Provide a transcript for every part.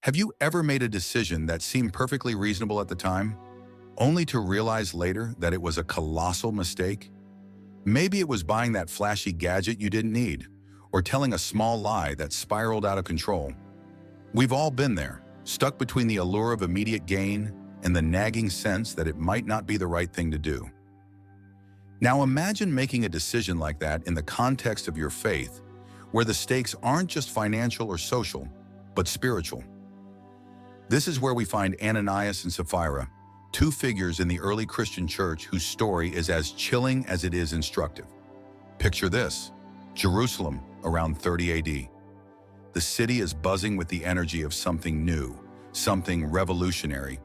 Have you ever made a decision that seemed perfectly reasonable at the time, only to realize later that it was a colossal mistake? Maybe it was buying that flashy gadget you didn't need, or telling a small lie that spiraled out of control. We've all been there, stuck between the allure of immediate gain and the nagging sense that it might not be the right thing to do. Now imagine making a decision like that in the context of your faith, where the stakes aren't just financial or social, but spiritual. This is where we find Ananias and Sapphira, two figures in the early Christian church whose story is as chilling as it is instructive. Picture this: Jerusalem, around 30 AD. The city is buzzing with the energy of something new, something revolutionary.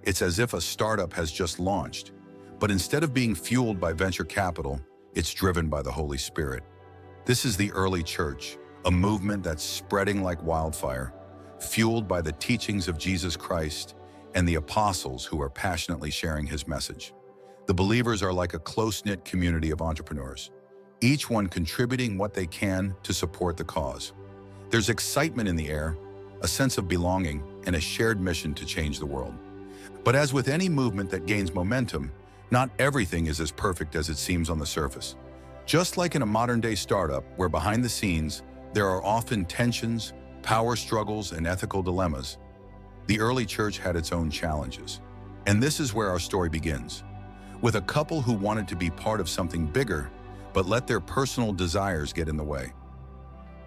It's as if a startup has just launched, but instead of being fueled by venture capital, it's driven by the Holy Spirit. This is the early church, a movement that's spreading like wildfire, fueled by the teachings of Jesus Christ and the apostles who are passionately sharing his message. The believers are like a close-knit community of entrepreneurs, each one contributing what they can to support the cause. There's excitement in the air, a sense of belonging, and a shared mission to change the world. But as with any movement that gains momentum, not everything is as perfect as it seems on the surface. Just like in a modern-day startup where behind the scenes, there are often tensions, power struggles, and ethical dilemmas, the early church had its own challenges. And this is where our story begins, with a couple who wanted to be part of something bigger, but let their personal desires get in the way.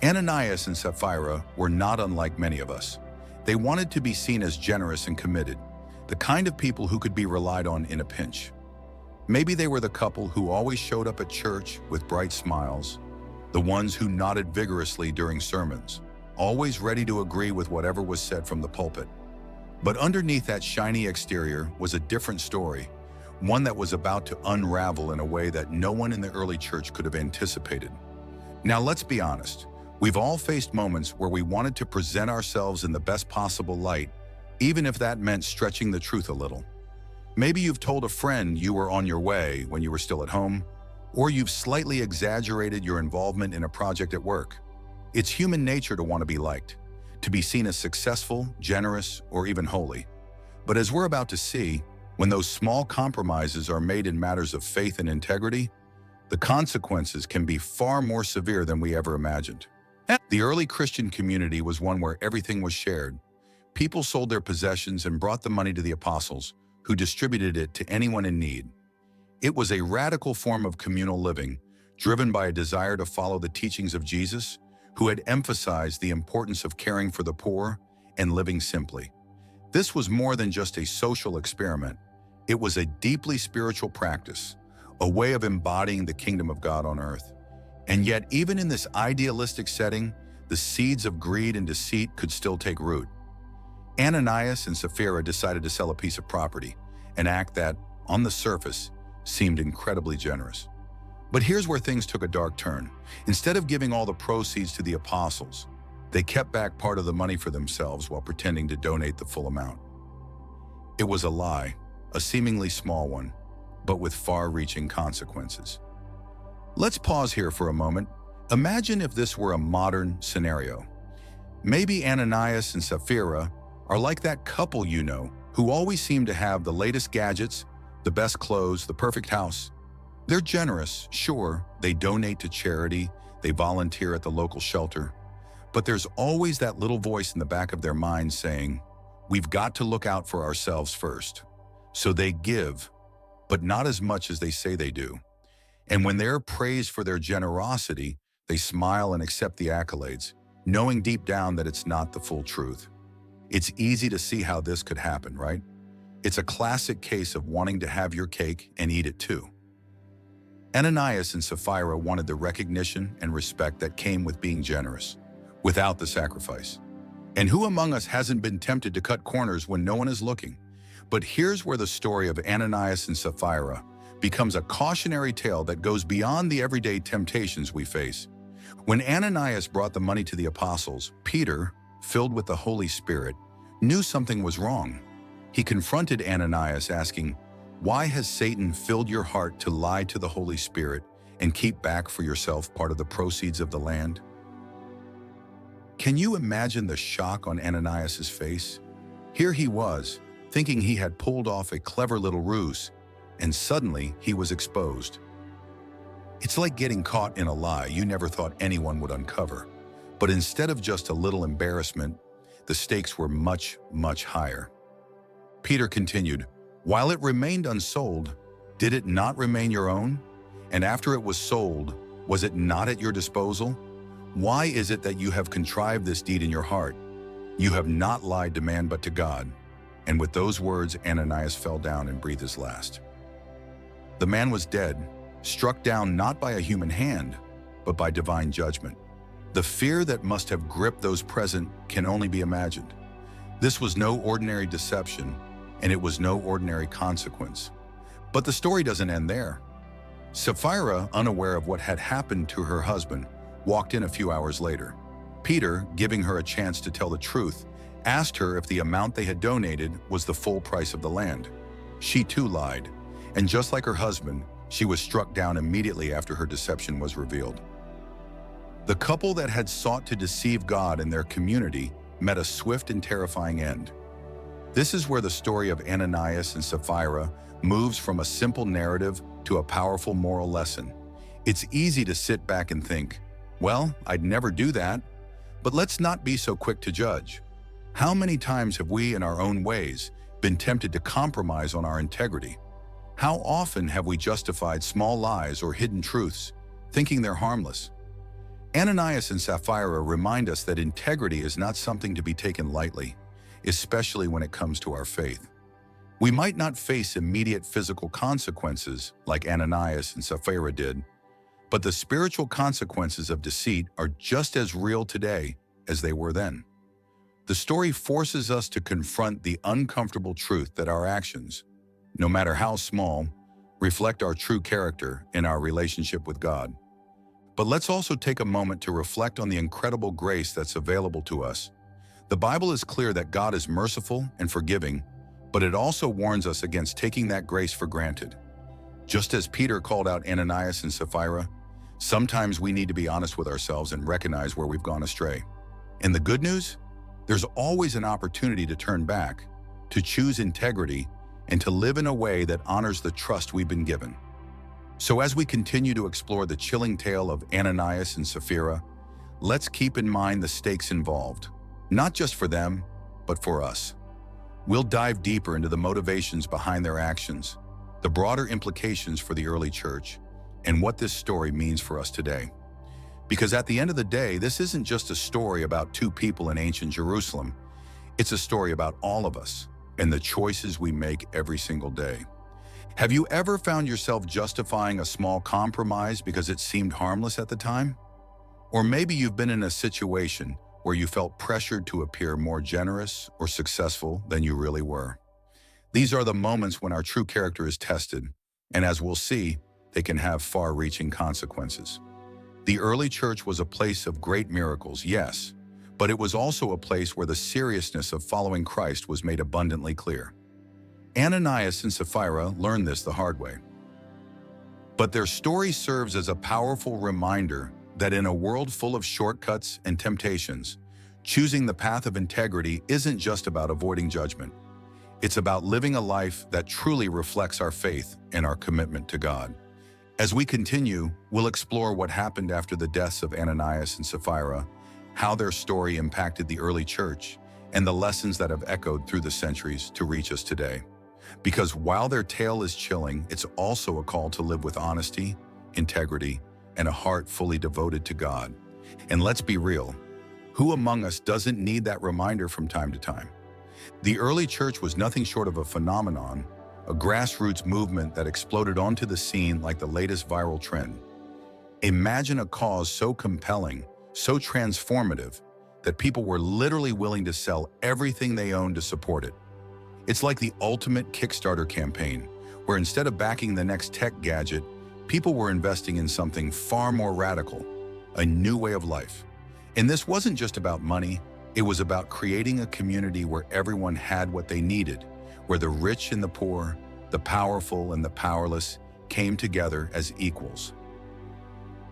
Ananias and Sapphira were not unlike many of us. They wanted to be seen as generous and committed, the kind of people who could be relied on in a pinch. Maybe they were the couple who always showed up at church with bright smiles, the ones who nodded vigorously during sermons, always ready to agree with whatever was said from the pulpit. But underneath that shiny exterior was a different story, one that was about to unravel in a way that no one in the early church could have anticipated. Now let's be honest, we've all faced moments where we wanted to present ourselves in the best possible light, even if that meant stretching the truth a little. Maybe you've told a friend you were on your way when you were still at home, or you've slightly exaggerated your involvement in a project at work. It's human nature to want to be liked, to be seen as successful, generous, or even holy. But as we're about to see, when those small compromises are made in matters of faith and integrity, the consequences can be far more severe than we ever imagined. The early Christian community was one where everything was shared. People sold their possessions and brought the money to the apostles, who distributed it to anyone in need. It was a radical form of communal living, driven by a desire to follow the teachings of Jesus, who had emphasized the importance of caring for the poor and living simply. This was more than just a social experiment. It was a deeply spiritual practice, a way of embodying the kingdom of God on earth. And yet, even in this idealistic setting, the seeds of greed and deceit could still take root. Ananias and Sapphira decided to sell a piece of property, an act that, on the surface, seemed incredibly generous. But here's where things took a dark turn. Instead of giving all the proceeds to the apostles, they kept back part of the money for themselves while pretending to donate the full amount. It was a lie, a seemingly small one, but with far-reaching consequences. Let's pause here for a moment. Imagine if this were a modern scenario. Maybe Ananias and Sapphira are like that couple you know, who always seem to have the latest gadgets, the best clothes, the perfect house. They're generous, sure, they donate to charity, they volunteer at the local shelter, but there's always that little voice in the back of their mind saying, we've got to look out for ourselves first. So they give, but not as much as they say they do. And when they're praised for their generosity, they smile and accept the accolades, knowing deep down that it's not the full truth. It's easy to see how this could happen, right? It's a classic case of wanting to have your cake and eat it too. Ananias and Sapphira wanted the recognition and respect that came with being generous, without the sacrifice. And who among us hasn't been tempted to cut corners when no one is looking? But here's where the story of Ananias and Sapphira becomes a cautionary tale that goes beyond the everyday temptations we face. When Ananias brought the money to the apostles, Peter, filled with the Holy Spirit, knew something was wrong. He confronted Ananias asking, "Why has Satan filled your heart to lie to the Holy Spirit and keep back for yourself part of the proceeds of the land?" Can you imagine the shock on Ananias's face? Here he was, thinking he had pulled off a clever little ruse, and suddenly he was exposed. It's like getting caught in a lie you never thought anyone would uncover. But instead of just a little embarrassment, the stakes were much, much higher. Peter continued, "While it remained unsold, did it not remain your own? And after it was sold, was it not at your disposal? Why is it that you have contrived this deed in your heart? You have not lied to man but to God." And with those words, Ananias fell down and breathed his last. The man was dead, struck down not by a human hand, but by divine judgment. The fear that must have gripped those present can only be imagined. This was no ordinary deception, and it was no ordinary consequence. But the story doesn't end there. Sapphira, unaware of what had happened to her husband, walked in a few hours later. Peter, giving her a chance to tell the truth, asked her if the amount they had donated was the full price of the land. She too lied, and just like her husband, she was struck down immediately after her deception was revealed. The couple that had sought to deceive God and their community met a swift and terrifying end. This is where the story of Ananias and Sapphira moves from a simple narrative to a powerful moral lesson. It's easy to sit back and think, well, I'd never do that. But let's not be so quick to judge. How many times have we, in our own ways, been tempted to compromise on our integrity? How often have we justified small lies or hidden truths, thinking they're harmless? Ananias and Sapphira remind us that integrity is not something to be taken lightly, especially when it comes to our faith. We might not face immediate physical consequences like Ananias and Sapphira did, but the spiritual consequences of deceit are just as real today as they were then. The story forces us to confront the uncomfortable truth that our actions, no matter how small, reflect our true character in our relationship with God. But let's also take a moment to reflect on the incredible grace that's available to us. The Bible is clear that God is merciful and forgiving, but it also warns us against taking that grace for granted. Just as Peter called out Ananias and Sapphira, sometimes we need to be honest with ourselves and recognize where we've gone astray. And the good news? There's always an opportunity to turn back, to choose integrity, and to live in a way that honors the trust we've been given. So as we continue to explore the chilling tale of Ananias and Sapphira, let's keep in mind the stakes involved, not just for them, but for us. We'll dive deeper into the motivations behind their actions, the broader implications for the early church, and what this story means for us today. Because at the end of the day, this isn't just a story about two people in ancient Jerusalem. It's a story about all of us and the choices we make every single day. Have you ever found yourself justifying a small compromise because it seemed harmless at the time? Or maybe you've been in a situation where you felt pressured to appear more generous or successful than you really were. These are the moments when our true character is tested, and as we'll see, they can have far-reaching consequences. The early church was a place of great miracles, yes, but it was also a place where the seriousness of following Christ was made abundantly clear. Ananias and Sapphira learned this the hard way. But their story serves as a powerful reminder that in a world full of shortcuts and temptations, choosing the path of integrity isn't just about avoiding judgment. It's about living a life that truly reflects our faith and our commitment to God. As we continue, we'll explore what happened after the deaths of Ananias and Sapphira, how their story impacted the early church, and the lessons that have echoed through the centuries to reach us today. Because while their tale is chilling, it's also a call to live with honesty, integrity, and a heart fully devoted to God. And let's be real, who among us doesn't need that reminder from time to time? The early church was nothing short of a phenomenon, a grassroots movement that exploded onto the scene like the latest viral trend. Imagine a cause so compelling, so transformative, that people were literally willing to sell everything they owned to support it. It's like the ultimate Kickstarter campaign, where instead of backing the next tech gadget, people were investing in something far more radical, a new way of life. And this wasn't just about money, it was about creating a community where everyone had what they needed, where the rich and the poor, the powerful and the powerless came together as equals.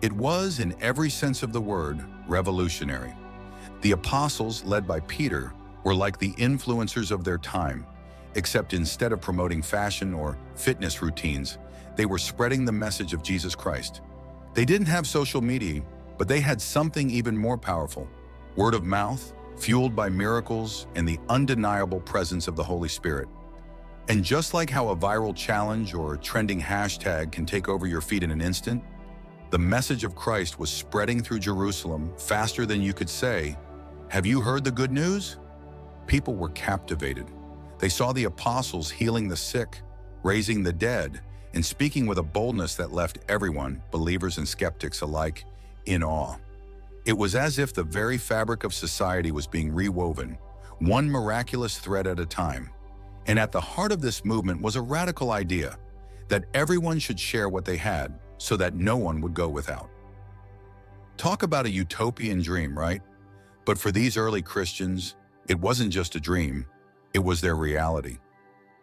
It was, in every sense of the word, revolutionary. The apostles, led by Peter, were like the influencers of their time, except instead of promoting fashion or fitness routines, they were spreading the message of Jesus Christ. They didn't have social media, but they had something even more powerful: word of mouth, fueled by miracles and the undeniable presence of the Holy Spirit. And just like how a viral challenge or a trending hashtag can take over your feed in an instant, the message of Christ was spreading through Jerusalem faster than you could say, "Have you heard the good news?" People were captivated. They saw the apostles healing the sick, raising the dead, and speaking with a boldness that left everyone, believers and skeptics alike, in awe. It was as if the very fabric of society was being rewoven, one miraculous thread at a time. And at the heart of this movement was a radical idea that everyone should share what they had so that no one would go without. Talk about a utopian dream, right? But for these early Christians, it wasn't just a dream, it was their reality.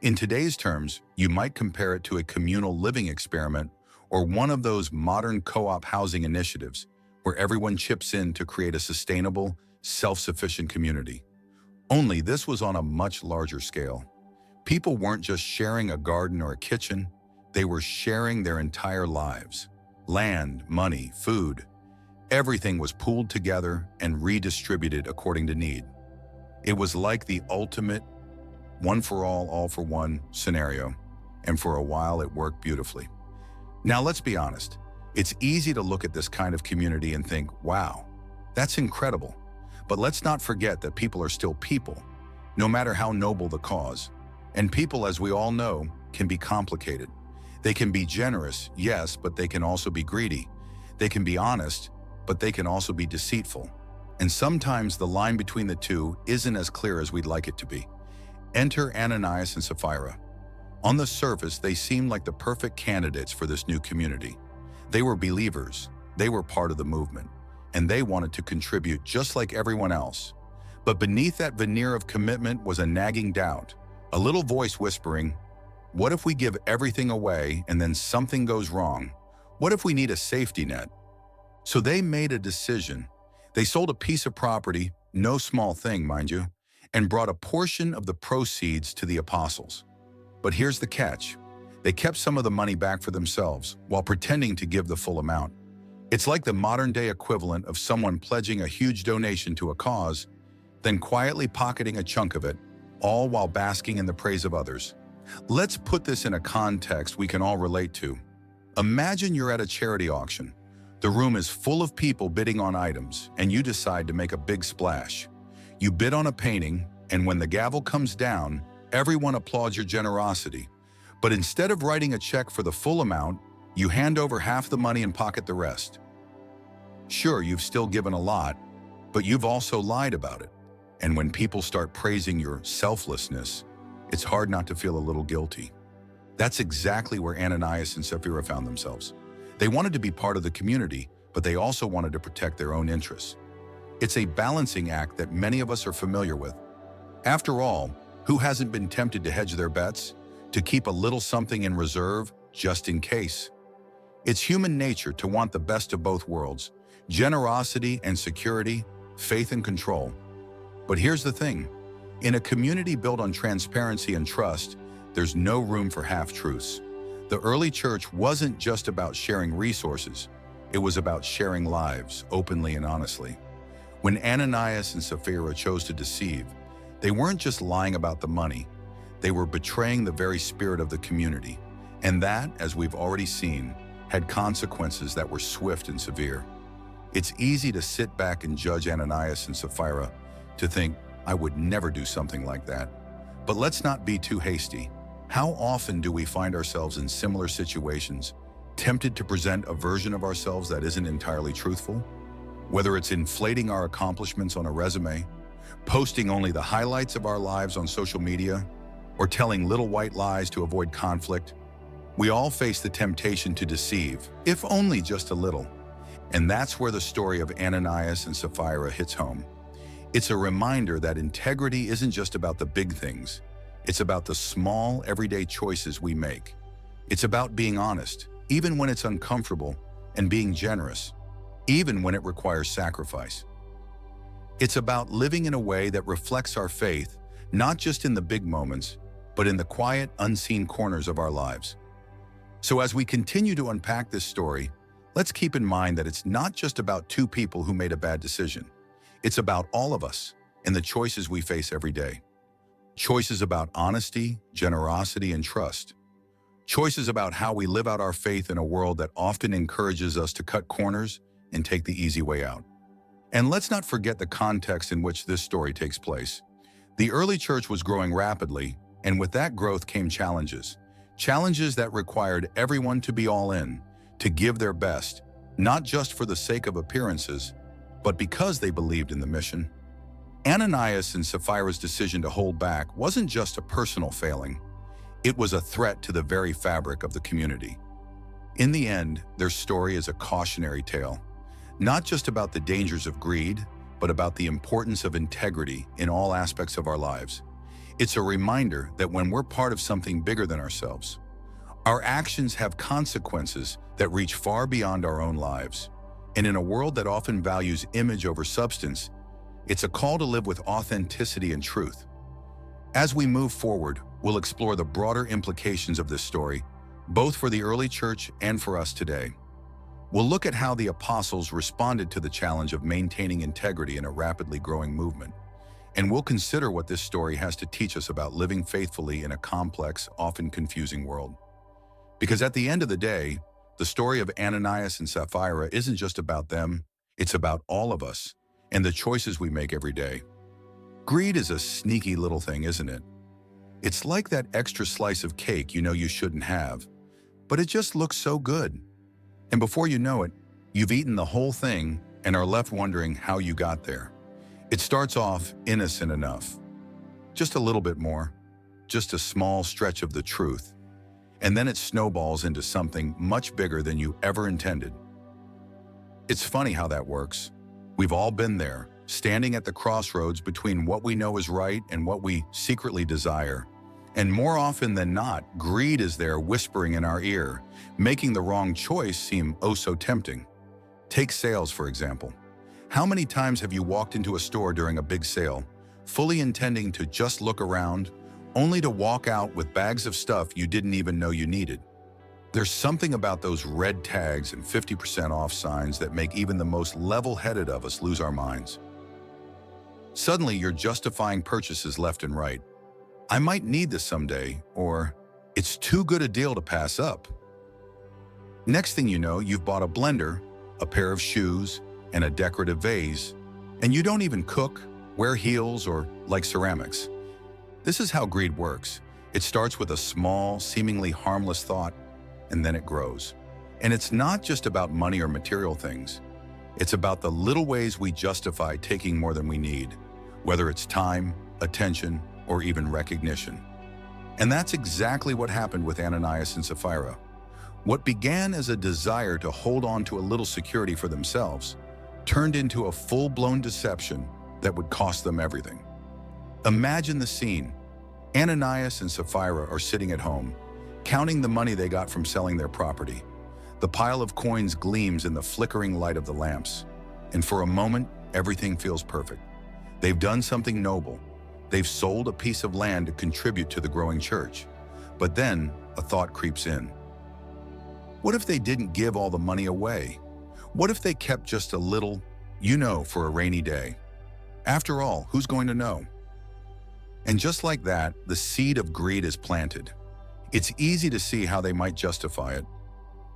In today's terms, you might compare it to a communal living experiment or one of those modern co-op housing initiatives where everyone chips in to create a sustainable, self-sufficient community. Only this was on a much larger scale. People weren't just sharing a garden or a kitchen, they were sharing their entire lives. Land, money, food, everything was pooled together and redistributed according to need. It was like the ultimate one for all for one scenario, and for a while it worked beautifully. Now let's be honest, it's easy to look at this kind of community and think, wow, that's incredible. But let's not forget that people are still people, no matter how noble the cause. And people, as we all know, can be complicated. They can be generous, yes, but they can also be greedy. They can be honest, but they can also be deceitful. And sometimes the line between the two isn't as clear as we'd like it to be. Enter Ananias and Sapphira. On the surface, they seemed like the perfect candidates for this new community. They were believers, they were part of the movement, and they wanted to contribute just like everyone else. But beneath that veneer of commitment was a nagging doubt, a little voice whispering, what if we give everything away and then something goes wrong? What if we need a safety net? So they made a decision. They sold a piece of property, no small thing, mind you, and brought a portion of the proceeds to the apostles. But here's the catch. They kept some of the money back for themselves while pretending to give the full amount. It's like the modern-day equivalent of someone pledging a huge donation to a cause, then quietly pocketing a chunk of it, all while basking in the praise of others. Let's put this in a context we can all relate to. Imagine you're at a charity auction. The room is full of people bidding on items, and you decide to make a big splash. You bid on a painting, and when the gavel comes down, everyone applauds your generosity. But instead of writing a check for the full amount, you hand over half the money and pocket the rest. Sure, you've still given a lot, but you've also lied about it. And when people start praising your selflessness, it's hard not to feel a little guilty. That's exactly where Ananias and Sapphira found themselves. They wanted to be part of the community, but they also wanted to protect their own interests. It's a balancing act that many of us are familiar with. After all, who hasn't been tempted to hedge their bets, to keep a little something in reserve just in case? It's human nature to want the best of both worlds, generosity and security, faith and control. But here's the thing. In a community built on transparency and trust, there's no room for half-truths. The early church wasn't just about sharing resources. It was about sharing lives, openly and honestly. When Ananias and Sapphira chose to deceive, they weren't just lying about the money. They were betraying the very spirit of the community. And that, as we've already seen, had consequences that were swift and severe. It's easy to sit back and judge Ananias and Sapphira, to think, I would never do something like that. But let's not be too hasty. How often do we find ourselves in similar situations, tempted to present a version of ourselves that isn't entirely truthful? Whether it's inflating our accomplishments on a resume, posting only the highlights of our lives on social media, or telling little white lies to avoid conflict, we all face the temptation to deceive, if only just a little. And that's where the story of Ananias and Sapphira hits home. It's a reminder that integrity isn't just about the big things. It's about the small, everyday choices we make. It's about being honest, even when it's uncomfortable, and being generous, even when it requires sacrifice. It's about living in a way that reflects our faith, not just in the big moments, but in the quiet, unseen corners of our lives. So as we continue to unpack this story, let's keep in mind that it's not just about two people who made a bad decision. It's about all of us and the choices we face every day. Choices about honesty, generosity, and trust. Choices about how we live out our faith in a world that often encourages us to cut corners and take the easy way out. And let's not forget the context in which this story takes place. The early church was growing rapidly, and with that growth came challenges. Challenges that required everyone to be all in, to give their best, not just for the sake of appearances, but because they believed in the mission. Ananias and Sapphira's decision to hold back wasn't just a personal failing. It was a threat to the very fabric of the community. In the end, their story is a cautionary tale, not just about the dangers of greed, but about the importance of integrity in all aspects of our lives. It's a reminder that when we're part of something bigger than ourselves, our actions have consequences that reach far beyond our own lives. And in a world that often values image over substance, it's a call to live with authenticity and truth. As we move forward, we'll explore the broader implications of this story, both for the early church and for us today. We'll look at how the apostles responded to the challenge of maintaining integrity in a rapidly growing movement. And we'll consider what this story has to teach us about living faithfully in a complex, often confusing world. Because at the end of the day, the story of Ananias and Sapphira isn't just about them, it's about all of us and the choices we make every day. Greed is a sneaky little thing, isn't it? It's like that extra slice of cake you know you shouldn't have, but it just looks so good. And before you know it, you've eaten the whole thing and are left wondering how you got there. It starts off innocent enough. Just a little bit more, just a small stretch of the truth. And then it snowballs into something much bigger than you ever intended. It's funny how that works. We've all been there, standing at the crossroads between what we know is right and what we secretly desire. And more often than not, greed is there whispering in our ear, making the wrong choice seem oh so tempting. Take sales, for example. How many times have you walked into a store during a big sale, fully intending to just look around, only to walk out with bags of stuff you didn't even know you needed? There's something about those red tags and 50% off signs that make even the most level-headed of us lose our minds. Suddenly, you're justifying purchases left and right. I might need this someday, or it's too good a deal to pass up. Next thing you know, you've bought a blender, a pair of shoes, and a decorative vase, and you don't even cook, wear heels, or like ceramics. This is how greed works. It starts with a small, seemingly harmless thought, and then it grows. And it's not just about money or material things. It's about the little ways we justify taking more than we need, whether it's time, attention, or even recognition. And that's exactly what happened with Ananias and Sapphira. What began as a desire to hold on to a little security for themselves turned into a full-blown deception that would cost them everything. Imagine the scene. Ananias and Sapphira are sitting at home, counting the money they got from selling their property. The pile of coins gleams in the flickering light of the lamps, and for a moment, everything feels perfect. They've done something noble. They've sold a piece of land to contribute to the growing church. But then, a thought creeps in. What if they didn't give all the money away? What if they kept just a little, for a rainy day? After all, who's going to know? And just like that, the seed of greed is planted. It's easy to see how they might justify it.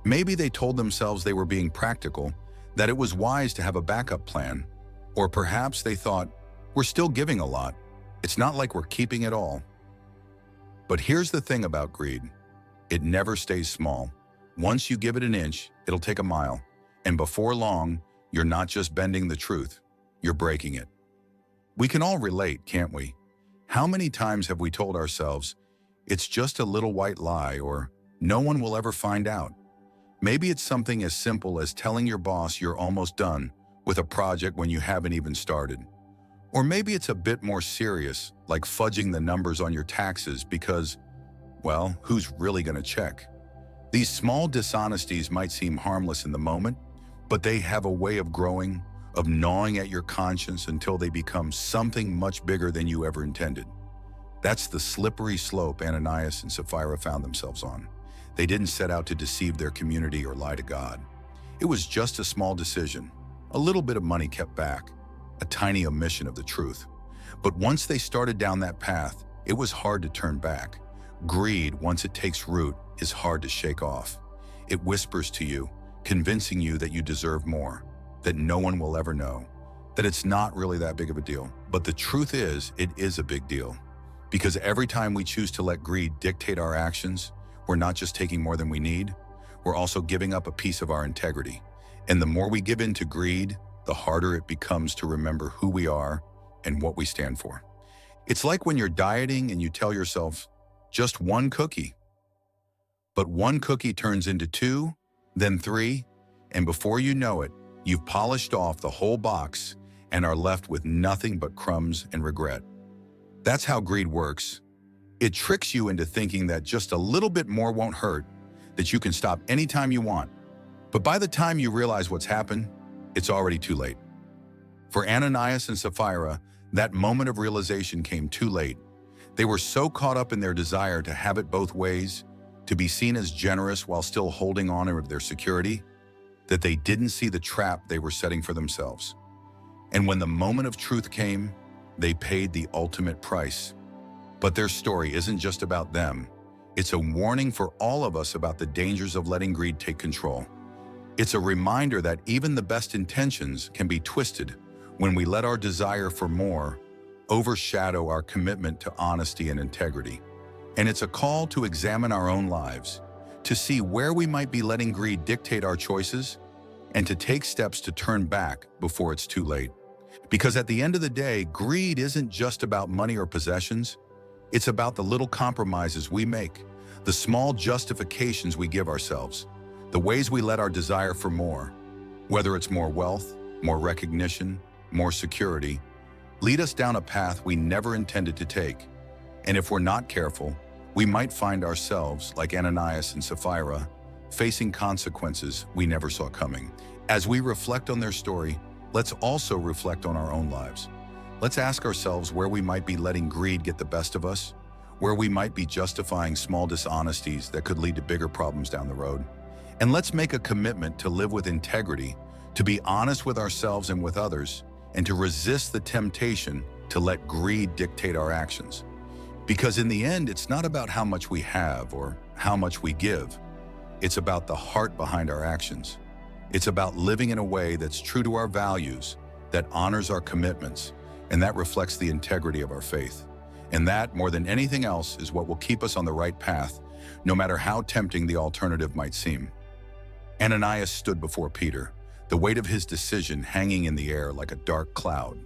Maybe they told themselves they were being practical, that it was wise to have a backup plan. Or perhaps they thought, we're still giving a lot. It's not like we're keeping it all. But here's the thing about greed. It never stays small. Once you give it an inch, it'll take a mile. And before long, you're not just bending the truth, you're breaking it. We can all relate, can't we? How many times have we told ourselves, it's just a little white lie, or no one will ever find out? Maybe it's something as simple as telling your boss you're almost done with a project when you haven't even started. Or maybe it's a bit more serious, like fudging the numbers on your taxes because, well, who's really going to check? These small dishonesties might seem harmless in the moment, but they have a way of growing, of gnawing at your conscience until they become something much bigger than you ever intended. That's the slippery slope Ananias and Sapphira found themselves on. They didn't set out to deceive their community or lie to God. It was just a small decision, a little bit of money kept back, a tiny omission of the truth. But once they started down that path, it was hard to turn back. Greed, once it takes root, is hard to shake off. It whispers to you, convincing you that you deserve more, that no one will ever know, that it's not really that big of a deal. But the truth is, it is a big deal. Because every time we choose to let greed dictate our actions, we're not just taking more than we need, we're also giving up a piece of our integrity. And the more we give in to greed, the harder it becomes to remember who we are and what we stand for. It's like when you're dieting and you tell yourself, just one cookie. But one cookie turns into 2, then 3, and before you know it, you've polished off the whole box and are left with nothing but crumbs and regret. That's how greed works. It tricks you into thinking that just a little bit more won't hurt, that you can stop anytime you want. But by the time you realize what's happened, it's already too late. For Ananias and Sapphira, that moment of realization came too late. They were so caught up in their desire to have it both ways, to be seen as generous while still holding on to their security, that they didn't see the trap they were setting for themselves. And when the moment of truth came, they paid the ultimate price. But their story isn't just about them. It's a warning for all of us about the dangers of letting greed take control. It's a reminder that even the best intentions can be twisted when we let our desire for more overshadow our commitment to honesty and integrity. And it's a call to examine our own lives, to see where we might be letting greed dictate our choices, and to take steps to turn back before it's too late. Because at the end of the day, greed isn't just about money or possessions. It's about the little compromises we make, the small justifications we give ourselves, the ways we let our desire for more, whether it's more wealth, more recognition, more security, lead us down a path we never intended to take. And if we're not careful, we might find ourselves, like Ananias and Sapphira, facing consequences we never saw coming. As we reflect on their story, let's also reflect on our own lives. Let's ask ourselves where we might be letting greed get the best of us, where we might be justifying small dishonesties that could lead to bigger problems down the road. And let's make a commitment to live with integrity, to be honest with ourselves and with others, and to resist the temptation to let greed dictate our actions. Because in the end, it's not about how much we have or how much we give. It's about the heart behind our actions. It's about living in a way that's true to our values, that honors our commitments, and that reflects the integrity of our faith. And that, more than anything else, is what will keep us on the right path, no matter how tempting the alternative might seem. Ananias stood before Peter, the weight of his decision hanging in the air like a dark cloud.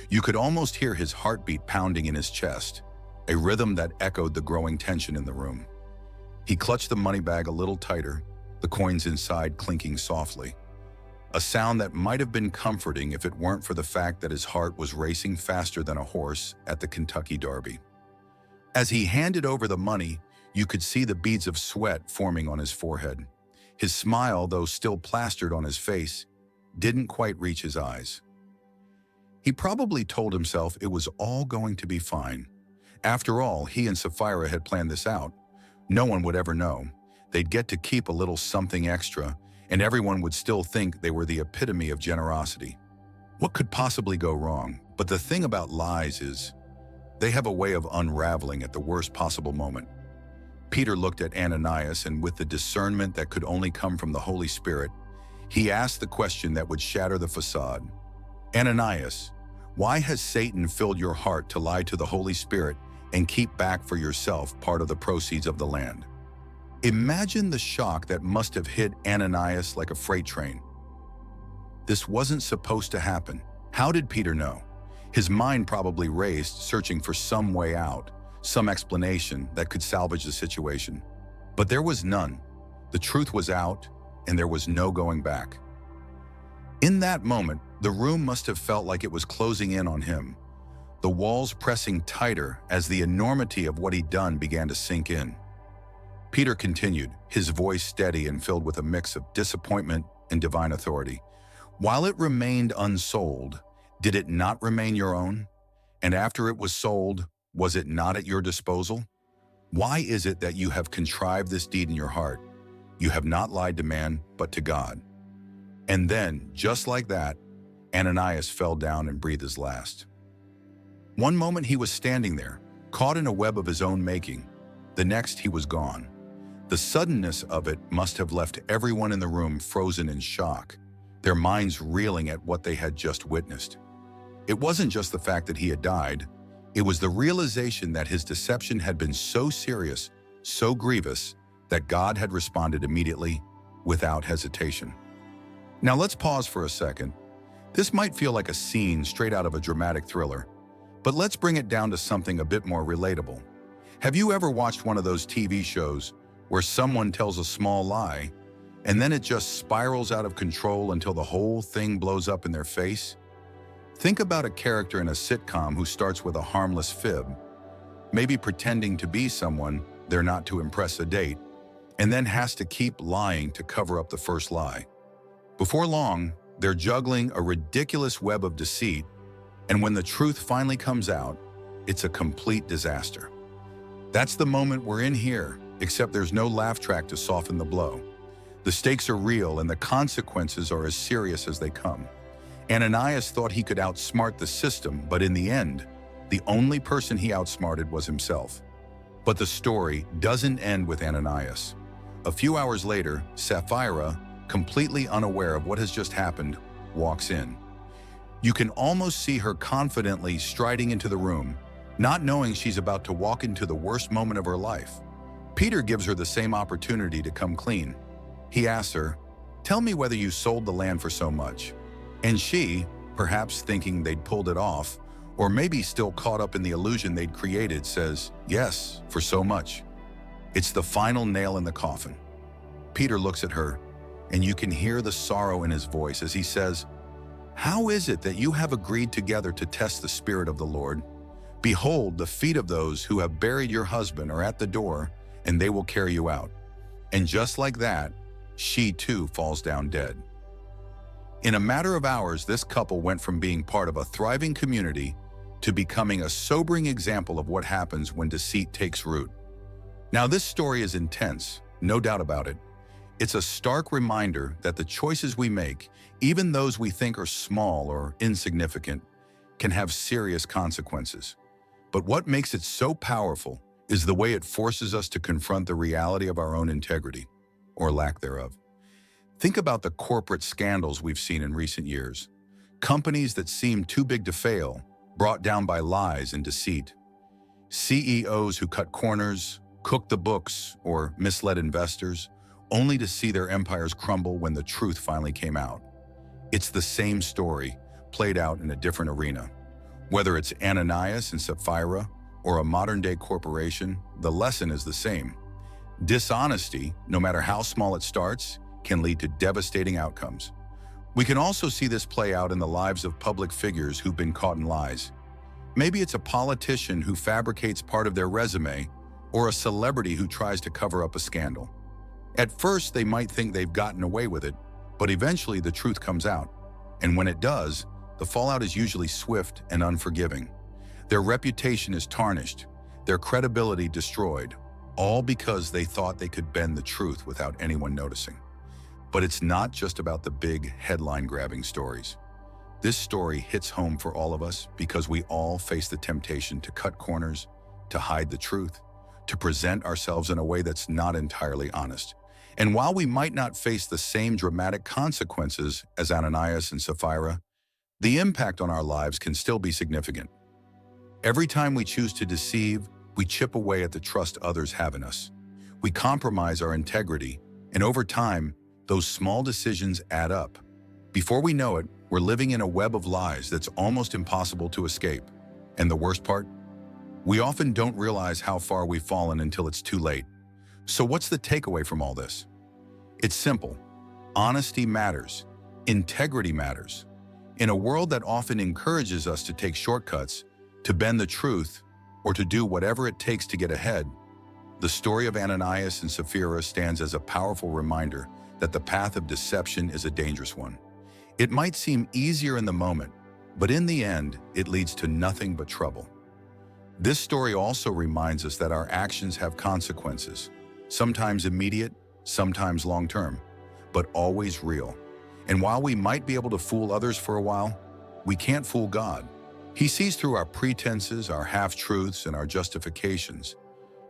You could almost hear his heartbeat pounding in his chest, a rhythm that echoed the growing tension in the room. He clutched the money bag a little tighter, the coins inside clinking softly, a sound that might have been comforting if it weren't for the fact that his heart was racing faster than a horse at the Kentucky Derby. As he handed over the money, you could see the beads of sweat forming on his forehead. His smile, though still plastered on his face, didn't quite reach his eyes. He probably told himself it was all going to be fine. After all, he and Sapphira had planned this out. No one would ever know. They'd get to keep a little something extra, and everyone would still think they were the epitome of generosity. What could possibly go wrong? But the thing about lies is, they have a way of unraveling at the worst possible moment. Peter looked at Ananias, and with the discernment that could only come from the Holy Spirit, he asked the question that would shatter the facade. Ananias, why has Satan filled your heart to lie to the Holy Spirit and keep back for yourself part of the proceeds of the land? Imagine the shock that must have hit Ananias like a freight train. This wasn't supposed to happen. How did Peter know? His mind probably raced, searching for some way out, some explanation that could salvage the situation. But there was none. The truth was out, and there was no going back. In that moment, the room must have felt like it was closing in on him, the walls pressing tighter as the enormity of what he'd done began to sink in. Peter continued, his voice steady and filled with a mix of disappointment and divine authority. While it remained unsold, did it not remain your own? And after it was sold, was it not at your disposal? Why is it that you have contrived this deed in your heart? You have not lied to man, but to God. And then, just like that, Ananias fell down and breathed his last. One moment he was standing there, caught in a web of his own making. The next he was gone. The suddenness of it must have left everyone in the room frozen in shock, their minds reeling at what they had just witnessed. It wasn't just the fact that he had died, it was the realization that his deception had been so serious, so grievous, that God had responded immediately, without hesitation. Now let's pause for a second. This might feel like a scene straight out of a dramatic thriller, but let's bring it down to something a bit more relatable. Have you ever watched one of those TV shows where someone tells a small lie, and then it just spirals out of control until the whole thing blows up in their face? Think about a character in a sitcom who starts with a harmless fib, maybe pretending to be someone they're not to impress a date, and then has to keep lying to cover up the first lie. Before long, they're juggling a ridiculous web of deceit, and when the truth finally comes out, it's a complete disaster. That's the moment we're in here, except there's no laugh track to soften the blow. The stakes are real and the consequences are as serious as they come. Ananias thought he could outsmart the system, but in the end, the only person he outsmarted was himself. But the story doesn't end with Ananias. A few hours later, Sapphira, completely unaware of what has just happened, walks in. You can almost see her confidently striding into the room, not knowing she's about to walk into the worst moment of her life. Peter gives her the same opportunity to come clean. He asks her, "Tell me whether you sold the land for so much." And she, perhaps thinking they'd pulled it off, or maybe still caught up in the illusion they'd created, says, "Yes, for so much." It's the final nail in the coffin. Peter looks at her, and you can hear the sorrow in his voice as he says, "How is it that you have agreed together to test the Spirit of the Lord? Behold, the feet of those who have buried your husband are at the door, and they will carry you out." And just like that, she too falls down dead. In a matter of hours, this couple went from being part of a thriving community to becoming a sobering example of what happens when deceit takes root. Now, this story is intense, no doubt about it. It's a stark reminder that the choices we make, even those we think are small or insignificant, can have serious consequences. But what makes it so powerful is the way it forces us to confront the reality of our own integrity, or lack thereof. Think about the corporate scandals we've seen in recent years. Companies that seem too big to fail, brought down by lies and deceit. CEOs who cut corners, cooked the books, or misled investors, only to see their empires crumble when the truth finally came out. It's the same story, played out in a different arena. Whether it's Ananias and Sapphira or a modern-day corporation, the lesson is the same. Dishonesty, no matter how small it starts, can lead to devastating outcomes. We can also see this play out in the lives of public figures who've been caught in lies. Maybe it's a politician who fabricates part of their resume, or a celebrity who tries to cover up a scandal. At first, they might think they've gotten away with it, but eventually the truth comes out. And when it does, the fallout is usually swift and unforgiving. Their reputation is tarnished, their credibility destroyed, all because they thought they could bend the truth without anyone noticing. But it's not just about the big headline-grabbing stories. This story hits home for all of us because we all face the temptation to cut corners, to hide the truth, to present ourselves in a way that's not entirely honest. And while we might not face the same dramatic consequences as Ananias and Sapphira, the impact on our lives can still be significant. Every time we choose to deceive, we chip away at the trust others have in us. We compromise our integrity, and over time, those small decisions add up. Before we know it, we're living in a web of lies that's almost impossible to escape. And the worst part? We often don't realize how far we've fallen until it's too late. So what's the takeaway from all this? It's simple. Honesty matters. Integrity matters. In a world that often encourages us to take shortcuts, to bend the truth, or to do whatever it takes to get ahead, the story of Ananias and Sapphira stands as a powerful reminder that the path of deception is a dangerous one. It might seem easier in the moment, but in the end, it leads to nothing but trouble. This story also reminds us that our actions have consequences, sometimes immediate, sometimes long-term, but always real. And while we might be able to fool others for a while, we can't fool God. He sees through our pretenses, our half-truths, and our justifications.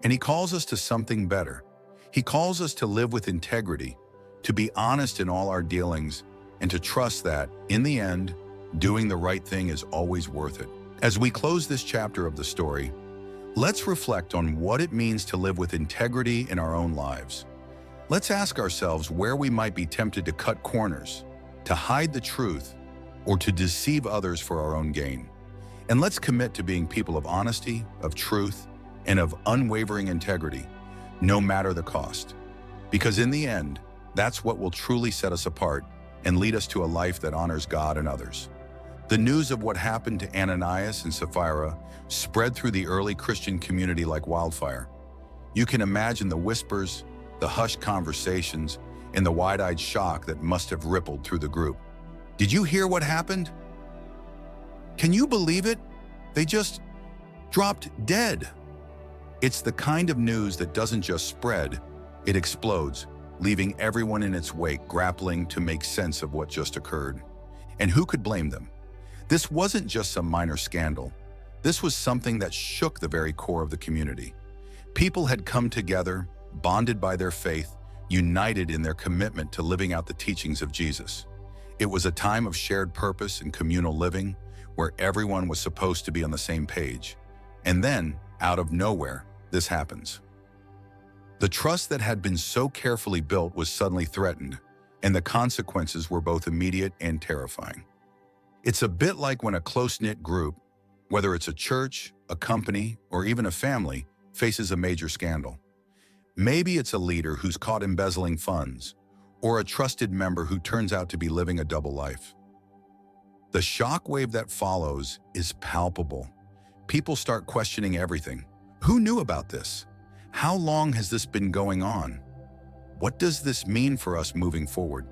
And He calls us to something better. He calls us to live with integrity, to be honest in all our dealings, and to trust that, in the end, doing the right thing is always worth it. As we close this chapter of the story, let's reflect on what it means to live with integrity in our own lives. Let's ask ourselves where we might be tempted to cut corners, to hide the truth, or to deceive others for our own gain. And let's commit to being people of honesty, of truth, and of unwavering integrity, no matter the cost. Because in the end, that's what will truly set us apart and lead us to a life that honors God and others. The news of what happened to Ananias and Sapphira spread through the early Christian community like wildfire. You can imagine the whispers, the hushed conversations, and the wide-eyed shock that must have rippled through the group. Did you hear what happened? Can you believe it? They just dropped dead. It's the kind of news that doesn't just spread, it explodes, leaving everyone in its wake grappling to make sense of what just occurred. And who could blame them? This wasn't just some minor scandal. This was something that shook the very core of the community. People had come together, bonded by their faith, united in their commitment to living out the teachings of Jesus. It was a time of shared purpose and communal living, where everyone was supposed to be on the same page. And then, out of nowhere, this happens. The trust that had been so carefully built was suddenly threatened, and the consequences were both immediate and terrifying. It's a bit like when a close-knit group, whether it's a church, a company, or even a family, faces a major scandal. Maybe it's a leader who's caught embezzling funds, or a trusted member who turns out to be living a double life. The shockwave that follows is palpable. People start questioning everything. Who knew about this? How long has this been going on? What does this mean for us moving forward?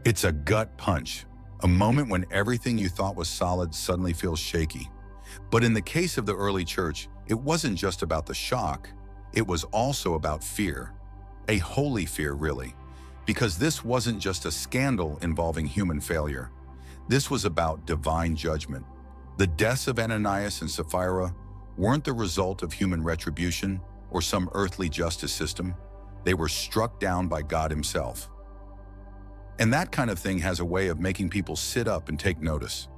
It's a gut punch, a moment when everything you thought was solid suddenly feels shaky. But in the case of the early church, it wasn't just about the shock, it was also about fear. A holy fear, really. Because this wasn't just a scandal involving human failure. This was about divine judgment. The deaths of Ananias and Sapphira weren't the result of human retribution or some earthly justice system. They were struck down by God Himself. And that kind of thing has a way of making people sit up and take notice.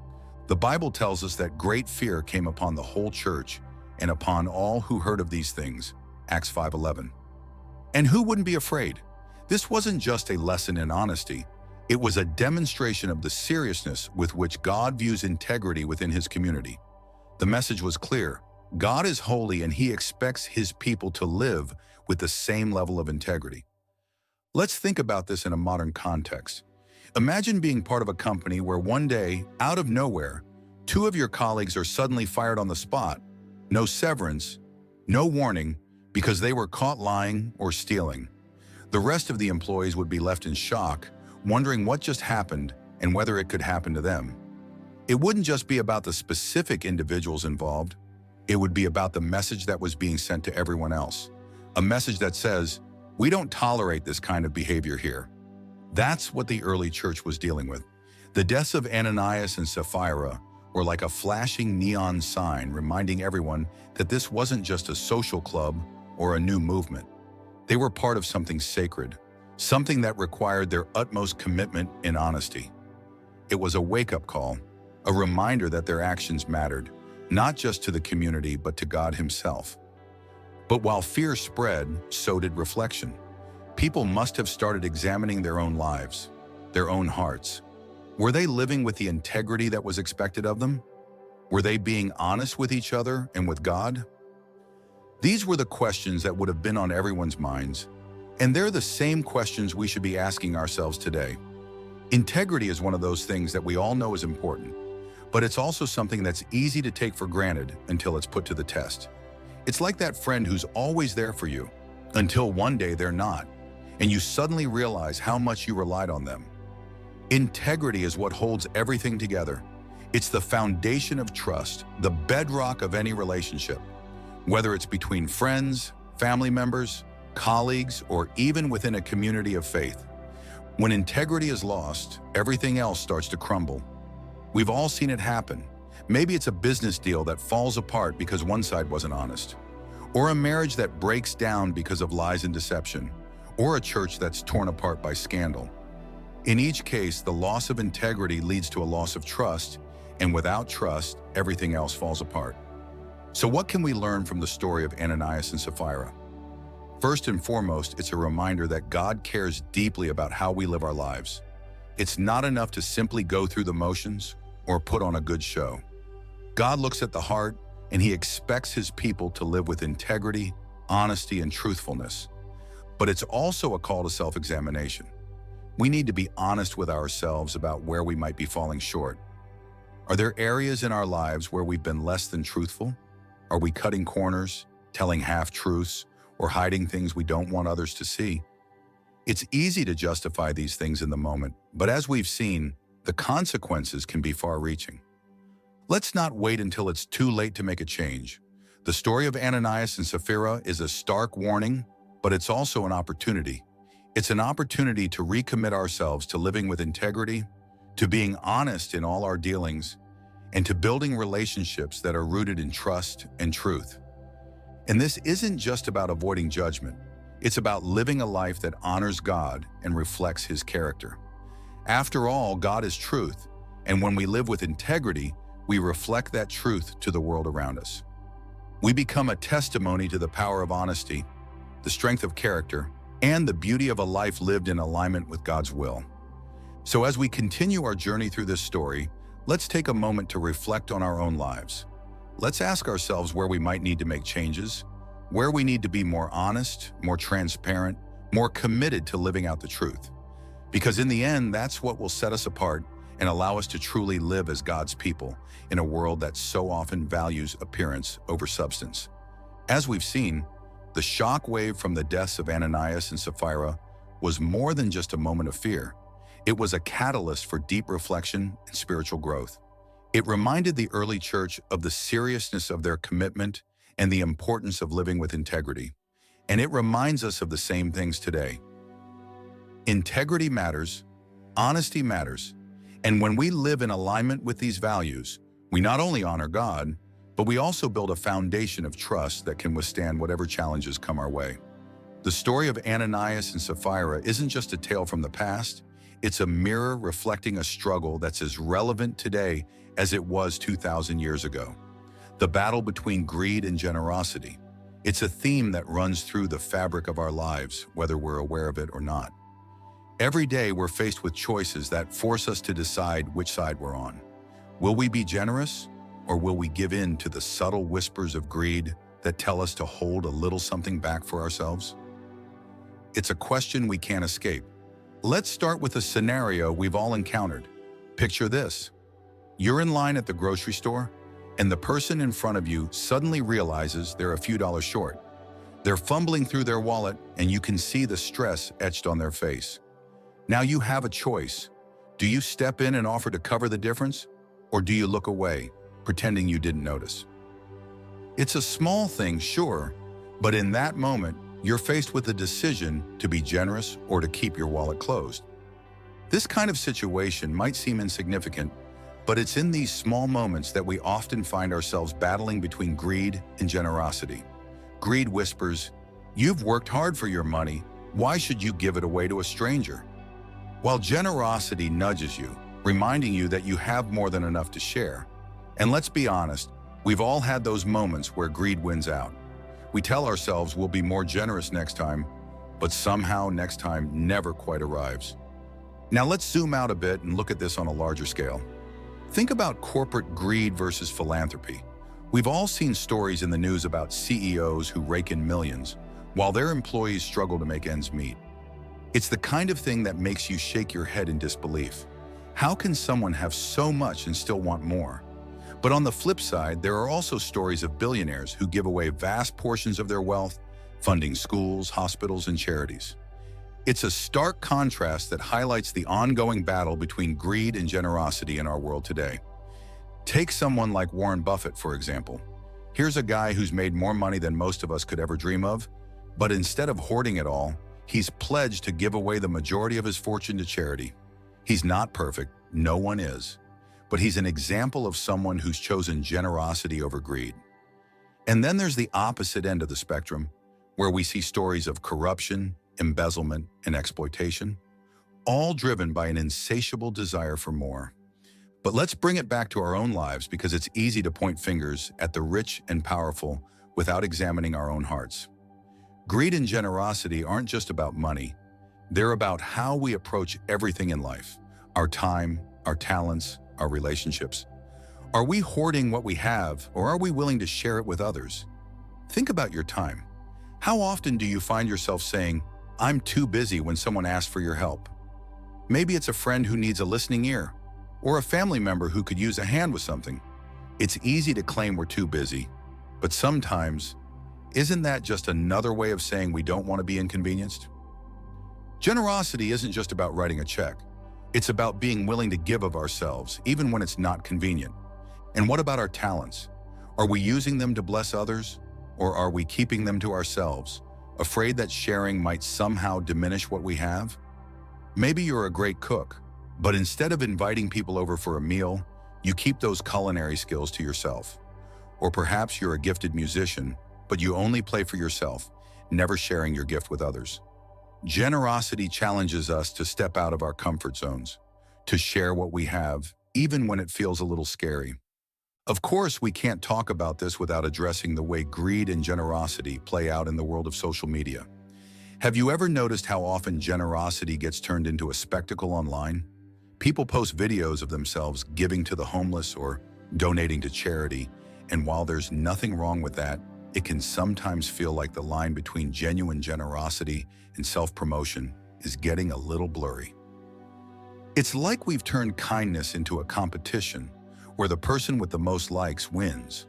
The Bible tells us that great fear came upon the whole church and upon all who heard of these things, Acts 5:11. And who wouldn't be afraid? This wasn't just a lesson in honesty. It was a demonstration of the seriousness with which God views integrity within His community. The message was clear. God is holy and He expects His people to live with the same level of integrity. Let's think about this in a modern context. Imagine being part of a company where one day, out of nowhere, two of your colleagues are suddenly fired on the spot. No severance, no warning, because they were caught lying or stealing. The rest of the employees would be left in shock, wondering what just happened and whether it could happen to them. It wouldn't just be about the specific individuals involved. It would be about the message that was being sent to everyone else. A message that says, we don't tolerate this kind of behavior here. That's what the early church was dealing with. The deaths of Ananias and Sapphira were like a flashing neon sign reminding everyone that this wasn't just a social club or a new movement. They were part of something sacred, something that required their utmost commitment and honesty. It was a wake-up call, a reminder that their actions mattered, not just to the community but to God Himself. But while fear spread, so did reflection. People must have started examining their own lives, their own hearts. Were they living with the integrity that was expected of them? Were they being honest with each other and with God? These were the questions that would have been on everyone's minds, and they're the same questions we should be asking ourselves today. Integrity is one of those things that we all know is important, but it's also something that's easy to take for granted until it's put to the test. It's like that friend who's always there for you, until one day they're not, and you suddenly realize how much you relied on them. Integrity is what holds everything together. It's the foundation of trust, the bedrock of any relationship, whether it's between friends, family members, colleagues, or even within a community of faith. When integrity is lost, everything else starts to crumble. We've all seen it happen. Maybe it's a business deal that falls apart because one side wasn't honest, or a marriage that breaks down because of lies and deception, or a church that's torn apart by scandal. In each case, the loss of integrity leads to a loss of trust, and without trust, everything else falls apart. So what can we learn from the story of Ananias and Sapphira? First and foremost, it's a reminder that God cares deeply about how we live our lives. It's not enough to simply go through the motions or put on a good show. God looks at the heart, and He expects His people to live with integrity, honesty, and truthfulness. But it's also a call to self-examination. We need to be honest with ourselves about where we might be falling short. Are there areas in our lives where we've been less than truthful? Are we cutting corners, telling half-truths, or hiding things we don't want others to see? It's easy to justify these things in the moment, but as we've seen, the consequences can be far-reaching. Let's not wait until it's too late to make a change. The story of Ananias and Sapphira is a stark warning, but it's also an opportunity. It's an opportunity to recommit ourselves to living with integrity, to being honest in all our dealings, and to building relationships that are rooted in trust and truth. And this isn't just about avoiding judgment. It's about living a life that honors God and reflects His character. After all, God is truth, and when we live with integrity, we reflect that truth to the world around us. We become a testimony to the power of honesty, the strength of character, and the beauty of a life lived in alignment with God's will. So as we continue our journey through this story, let's take a moment to reflect on our own lives. Let's ask ourselves where we might need to make changes, where we need to be more honest, more transparent, more committed to living out the truth. Because in the end, that's what will set us apart and allow us to truly live as God's people in a world that so often values appearance over substance. As we've seen, the shock wave from the deaths of Ananias and Sapphira was more than just a moment of fear. It was a catalyst for deep reflection and spiritual growth. It reminded the early church of the seriousness of their commitment and the importance of living with integrity. And it reminds us of the same things today. Integrity matters, honesty matters, and when we live in alignment with these values, we not only honor God, but we also build a foundation of trust that can withstand whatever challenges come our way. The story of Ananias and Sapphira isn't just a tale from the past, it's a mirror reflecting a struggle that's as relevant today as it was 2,000 years ago. The battle between greed and generosity. It's a theme that runs through the fabric of our lives, whether we're aware of it or not. Every day we're faced with choices that force us to decide which side we're on. Will we be generous, or will we give in to the subtle whispers of greed that tell us to hold a little something back for ourselves? It's a question we can't escape. Let's start with a scenario we've all encountered. Picture this. You're in line at the grocery store, and the person in front of you suddenly realizes they're a few dollars short. They're fumbling through their wallet, and you can see the stress etched on their face. Now you have a choice. Do you step in and offer to cover the difference, or do you look away, pretending you didn't notice? It's a small thing, sure, but in that moment, you're faced with a decision to be generous or to keep your wallet closed. This kind of situation might seem insignificant, but it's in these small moments that we often find ourselves battling between greed and generosity. Greed whispers, "You've worked hard for your money. Why should you give it away to a stranger?" While generosity nudges you, reminding you that you have more than enough to share. And let's be honest, we've all had those moments where greed wins out. We tell ourselves we'll be more generous next time, but somehow next time never quite arrives. Now let's zoom out a bit and look at this on a larger scale. Think about corporate greed versus philanthropy. We've all seen stories in the news about CEOs who rake in millions, while their employees struggle to make ends meet. It's the kind of thing that makes you shake your head in disbelief. How can someone have so much and still want more? But on the flip side, there are also stories of billionaires who give away vast portions of their wealth, funding schools, hospitals, and charities. It's a stark contrast that highlights the ongoing battle between greed and generosity in our world today. Take someone like Warren Buffett, for example. Here's a guy who's made more money than most of us could ever dream of, but instead of hoarding it all, he's pledged to give away the majority of his fortune to charity. He's not perfect, no one is, but he's an example of someone who's chosen generosity over greed. And then there's the opposite end of the spectrum, where we see stories of corruption, embezzlement, and exploitation, all driven by an insatiable desire for more. But let's bring it back to our own lives, because it's easy to point fingers at the rich and powerful without examining our own hearts. Greed and generosity aren't just about money. They're about how we approach everything in life: our time, our talents, our relationships. Are we hoarding what we have, or are we willing to share it with others? Think about your time. How often do you find yourself saying, "I'm too busy," when someone asks for your help? Maybe it's a friend who needs a listening ear, or a family member who could use a hand with something. It's easy to claim we're too busy, but sometimes, isn't that just another way of saying we don't want to be inconvenienced? Generosity isn't just about writing a check. It's about being willing to give of ourselves, even when it's not convenient. And what about our talents? Are we using them to bless others, or are we keeping them to ourselves, afraid that sharing might somehow diminish what we have? Maybe you're a great cook, but instead of inviting people over for a meal, you keep those culinary skills to yourself. Or perhaps you're a gifted musician, but you only play for yourself, never sharing your gift with others. Generosity challenges us to step out of our comfort zones, to share what we have, even when it feels a little scary. Of course, we can't talk about this without addressing the way greed and generosity play out in the world of social media. Have you ever noticed how often generosity gets turned into a spectacle online? People post videos of themselves giving to the homeless or donating to charity, and while there's nothing wrong with that, it can sometimes feel like the line between genuine generosity and self-promotion is getting a little blurry. It's like we've turned kindness into a competition where the person with the most likes wins.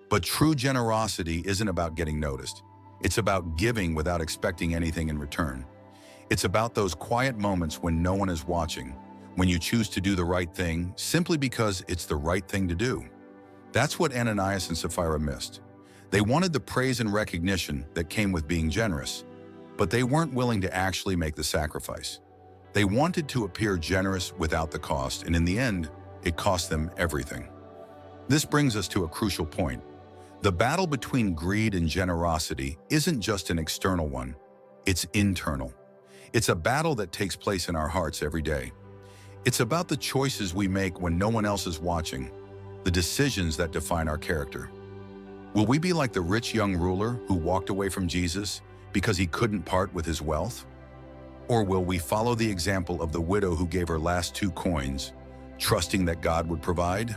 But true generosity isn't about getting noticed. It's about giving without expecting anything in return. It's about those quiet moments when no one is watching, when you choose to do the right thing simply because it's the right thing to do. That's what Ananias and Sapphira missed. They wanted the praise and recognition that came with being generous, but they weren't willing to actually make the sacrifice. They wanted to appear generous without the cost, and in the end, it cost them everything. This brings us to a crucial point. The battle between greed and generosity isn't just an external one, it's internal. It's a battle that takes place in our hearts every day. It's about the choices we make when no one else is watching, the decisions that define our character. Will we be like the rich young ruler who walked away from Jesus because he couldn't part with his wealth? Or will we follow the example of the widow who gave her last 2 coins, trusting that God would provide?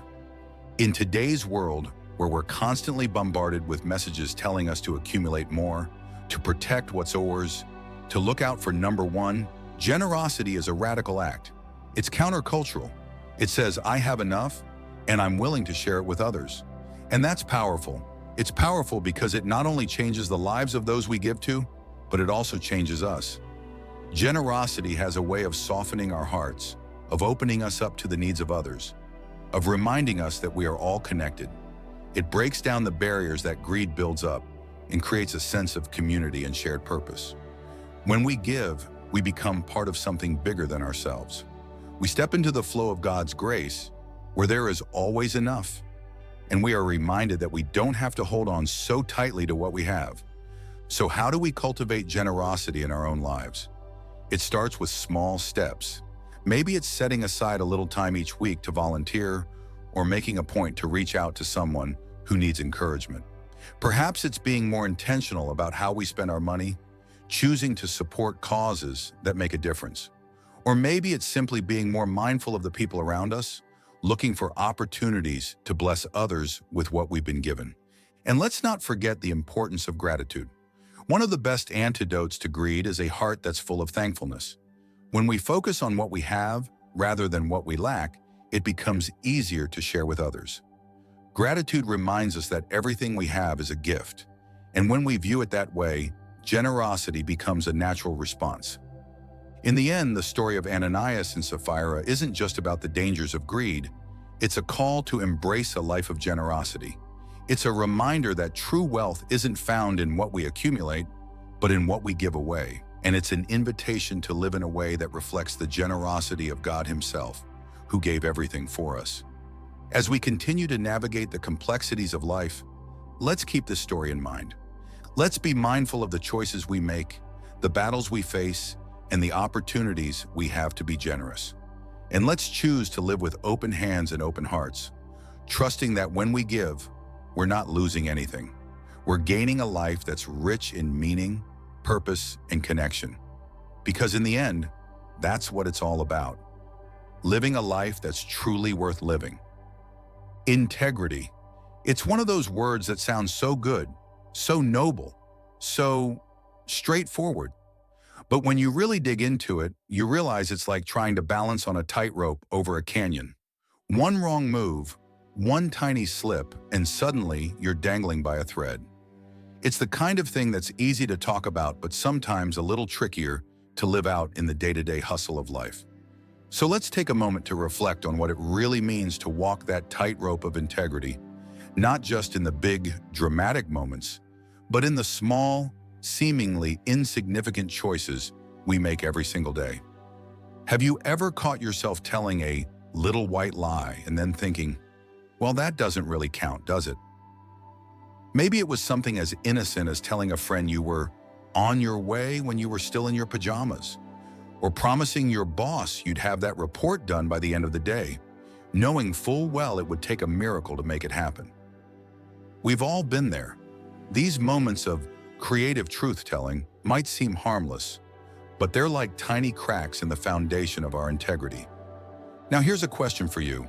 In today's world, where we're constantly bombarded with messages telling us to accumulate more, to protect what's ours, to look out for number one, generosity is a radical act. It's countercultural. It says, I have enough, and I'm willing to share it with others. And that's powerful. It's powerful because it not only changes the lives of those we give to, but it also changes us. Generosity has a way of softening our hearts, of opening us up to the needs of others, of reminding us that we are all connected. It breaks down the barriers that greed builds up and creates a sense of community and shared purpose. When we give, we become part of something bigger than ourselves. We step into the flow of God's grace, where there is always enough, and we are reminded that we don't have to hold on so tightly to what we have. So how do we cultivate generosity in our own lives? It starts with small steps. Maybe it's setting aside a little time each week to volunteer, or making a point to reach out to someone who needs encouragement. Perhaps it's being more intentional about how we spend our money, choosing to support causes that make a difference. Or maybe it's simply being more mindful of the people around us, looking for opportunities to bless others with what we've been given. And let's not forget the importance of gratitude. One of the best antidotes to greed is a heart that's full of thankfulness. When we focus on what we have rather than what we lack, it becomes easier to share with others. Gratitude reminds us that everything we have is a gift, and when we view it that way, generosity becomes a natural response. In the end, the story of Ananias and Sapphira isn't just about the dangers of greed. It's a call to embrace a life of generosity. It's a reminder that true wealth isn't found in what we accumulate, but in what we give away. And it's an invitation to live in a way that reflects the generosity of God Himself, who gave everything for us. As we continue to navigate the complexities of life, let's keep this story in mind. Let's be mindful of the choices we make, the battles we face, and the opportunities we have to be generous. And let's choose to live with open hands and open hearts, trusting that when we give, we're not losing anything. We're gaining a life that's rich in meaning, purpose, and connection. Because in the end, that's what it's all about. Living a life that's truly worth living. Integrity. It's one of those words that sounds so good, so noble, so straightforward. But when you really dig into it, you realize it's like trying to balance on a tightrope over a canyon. One wrong move, one tiny slip, and suddenly you're dangling by a thread. It's the kind of thing that's easy to talk about, but sometimes a little trickier to live out in the day-to-day hustle of life. So let's take a moment to reflect on what it really means to walk that tightrope of integrity, not just in the big, dramatic moments, but in the small, seemingly insignificant choices we make every single day. Have you ever caught yourself telling a little white lie and then thinking, well, that doesn't really count, does it? Maybe it was something as innocent as telling a friend you were on your way when you were still in your pajamas, or promising your boss you'd have that report done by the end of the day, knowing full well it would take a miracle to make it happen. We've all been there. These moments of creative truth-telling might seem harmless, but they're like tiny cracks in the foundation of our integrity. Now here's a question for you.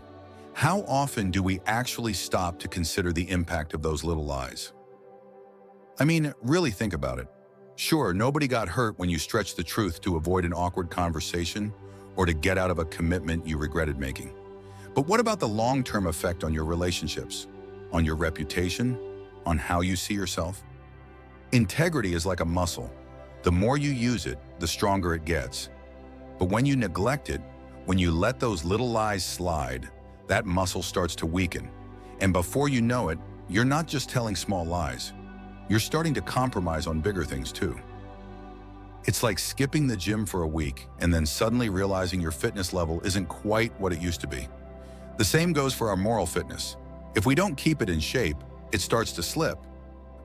How often do we actually stop to consider the impact of those little lies? I mean, really think about it. Sure, nobody got hurt when you stretched the truth to avoid an awkward conversation or to get out of a commitment you regretted making. But what about the long-term effect on your relationships, on your reputation, on how you see yourself? Integrity is like a muscle. The more you use it, the stronger it gets. But when you neglect it, when you let those little lies slide, that muscle starts to weaken. And before you know it, you're not just telling small lies. You're starting to compromise on bigger things too. It's like skipping the gym for a week and then suddenly realizing your fitness level isn't quite what it used to be. The same goes for our moral fitness. If we don't keep it in shape, it starts to slip.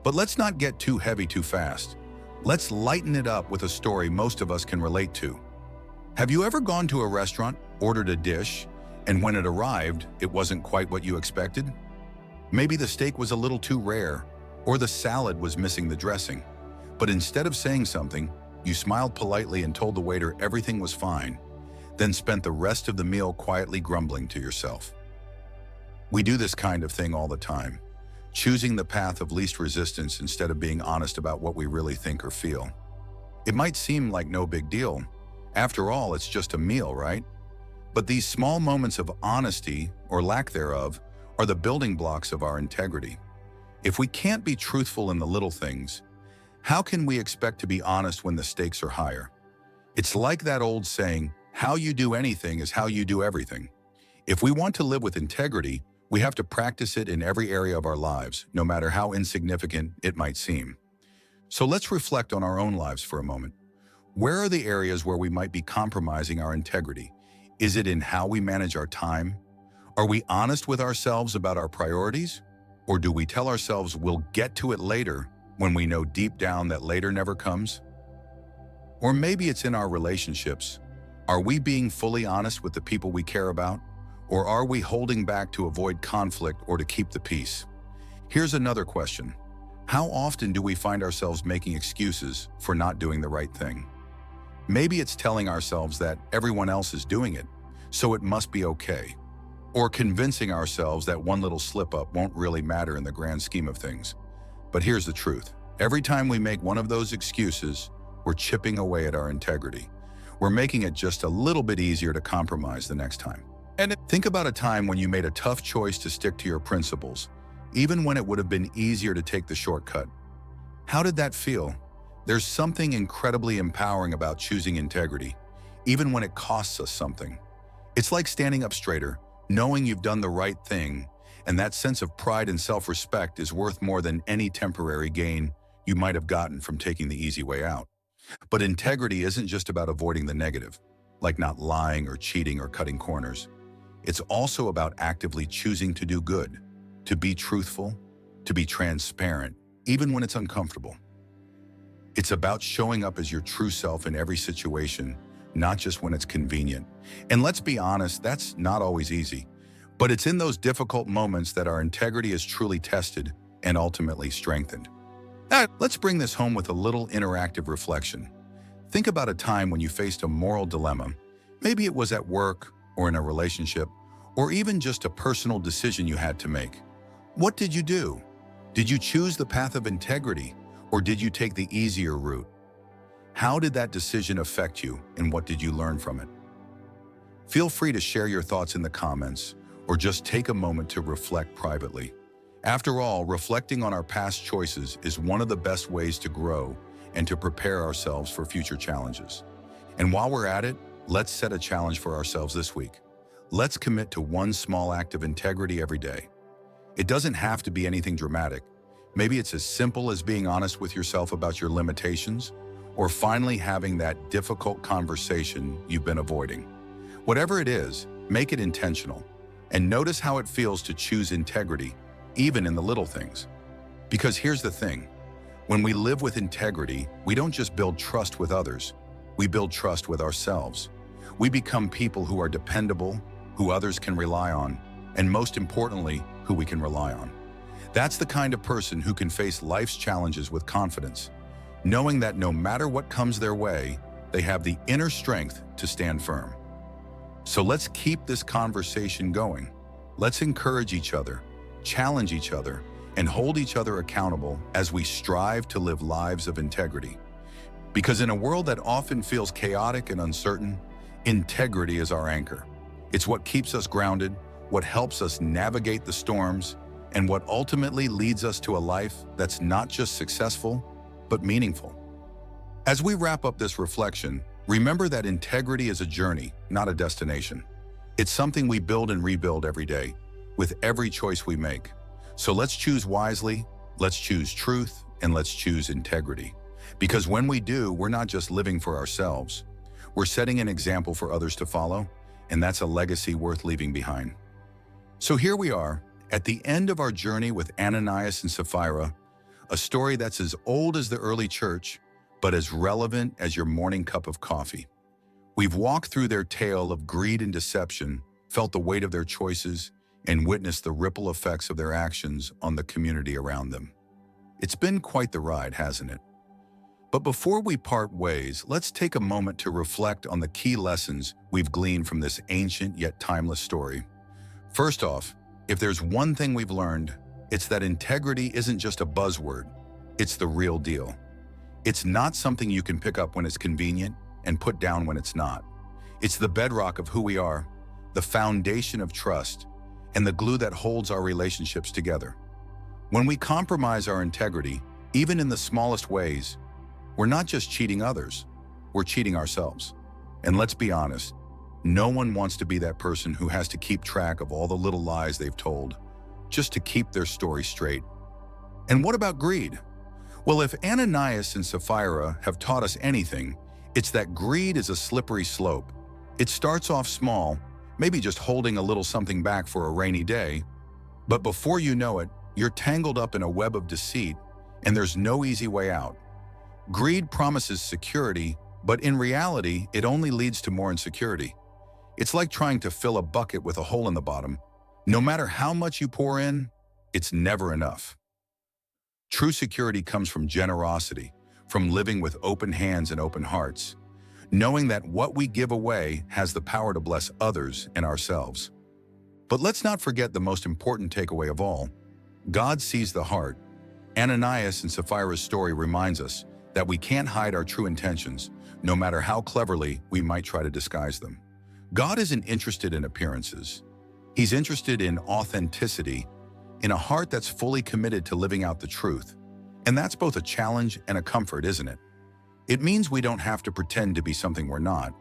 But let's not get too heavy too fast. Let's lighten it up with a story most of us can relate to. Have you ever gone to a restaurant, ordered a dish, and when it arrived, it wasn't quite what you expected? Maybe the steak was a little too rare, or the salad was missing the dressing. But instead of saying something, you smiled politely and told the waiter everything was fine, then spent the rest of the meal quietly grumbling to yourself. We do this kind of thing all the time, choosing the path of least resistance instead of being honest about what we really think or feel. It might seem like no big deal. After all, it's just a meal, right? But these small moments of honesty, or lack thereof, are the building blocks of our integrity. If we can't be truthful in the little things, how can we expect to be honest when the stakes are higher? It's like that old saying, how you do anything is how you do everything. If we want to live with integrity, we have to practice it in every area of our lives, no matter how insignificant it might seem. So let's reflect on our own lives for a moment. Where are the areas where we might be compromising our integrity? Is it in how we manage our time? Are we honest with ourselves about our priorities? Or do we tell ourselves we'll get to it later when we know deep down that later never comes? Or maybe it's in our relationships. Are we being fully honest with the people we care about? Or are we holding back to avoid conflict or to keep the peace? Here's another question. How often do we find ourselves making excuses for not doing the right thing? Maybe it's telling ourselves that everyone else is doing it, so it must be okay. Or convincing ourselves that one little slip-up won't really matter in the grand scheme of things. But here's the truth. Every time we make one of those excuses, we're chipping away at our integrity. We're making it just a little bit easier to compromise the next time. And think about a time when you made a tough choice to stick to your principles, even when it would have been easier to take the shortcut. How did that feel? There's something incredibly empowering about choosing integrity, even when it costs us something. It's like standing up straighter, knowing you've done the right thing, and that sense of pride and self-respect is worth more than any temporary gain you might have gotten from taking the easy way out. But integrity isn't just about avoiding the negative, like not lying or cheating or cutting corners. It's also about actively choosing to do good, to be truthful, to be transparent, even when it's uncomfortable. It's about showing up as your true self in every situation, not just when it's convenient. And let's be honest, that's not always easy. But it's in those difficult moments that our integrity is truly tested and ultimately strengthened. Let's bring this home with a little interactive reflection. Think about a time when you faced a moral dilemma. Maybe it was at work or in a relationship, or even just a personal decision you had to make. What did you do? Did you choose the path of integrity, or did you take the easier route? How did that decision affect you, and what did you learn from it? Feel free to share your thoughts in the comments, or just take a moment to reflect privately. After all, reflecting on our past choices is one of the best ways to grow and to prepare ourselves for future challenges. And while we're at it, let's set a challenge for ourselves this week. Let's commit to one small act of integrity every day. It doesn't have to be anything dramatic. Maybe it's as simple as being honest with yourself about your limitations, or finally having that difficult conversation you've been avoiding. Whatever it is, make it intentional, and notice how it feels to choose integrity, even in the little things. Because here's the thing, when we live with integrity, we don't just build trust with others, we build trust with ourselves. We become people who are dependable, who others can rely on, and most importantly, who we can rely on. That's the kind of person who can face life's challenges with confidence, knowing that no matter what comes their way, they have the inner strength to stand firm. So let's keep this conversation going. Let's encourage each other, challenge each other, and hold each other accountable as we strive to live lives of integrity. Because in a world that often feels chaotic and uncertain, integrity is our anchor. It's what keeps us grounded, what helps us navigate the storms, and what ultimately leads us to a life that's not just successful, but meaningful. As we wrap up this reflection, remember that integrity is a journey, not a destination. It's something we build and rebuild every day, with every choice we make. So let's choose wisely, let's choose truth, and let's choose integrity. Because when we do, we're not just living for ourselves. We're setting an example for others to follow, and that's a legacy worth leaving behind. So here we are, at the end of our journey with Ananias and Sapphira, a story that's as old as the early church, but as relevant as your morning cup of coffee. We've walked through their tale of greed and deception, felt the weight of their choices, and witnessed the ripple effects of their actions on the community around them. It's been quite the ride, hasn't it? But before we part ways, let's take a moment to reflect on the key lessons we've gleaned from this ancient yet timeless story. First off, if there's one thing we've learned, it's that integrity isn't just a buzzword, it's the real deal. It's not something you can pick up when it's convenient and put down when it's not. It's the bedrock of who we are, the foundation of trust, and the glue that holds our relationships together. When we compromise our integrity, even in the smallest ways, we're not just cheating others, we're cheating ourselves. And let's be honest, no one wants to be that person who has to keep track of all the little lies they've told, just to keep their story straight. And what about greed? Well, if Ananias and Sapphira have taught us anything, it's that greed is a slippery slope. It starts off small, maybe just holding a little something back for a rainy day, but before you know it, you're tangled up in a web of deceit, and there's no easy way out. Greed promises security, but in reality, it only leads to more insecurity. It's like trying to fill a bucket with a hole in the bottom. No matter how much you pour in, it's never enough. True security comes from generosity, from living with open hands and open hearts, knowing that what we give away has the power to bless others and ourselves. But let's not forget the most important takeaway of all. God sees the heart. Ananias and Sapphira's story reminds us that we can't hide our true intentions, no matter how cleverly we might try to disguise them. God isn't interested in appearances. He's interested in authenticity, in a heart that's fully committed to living out the truth. And that's both a challenge and a comfort, isn't it? It means we don't have to pretend to be something we're not.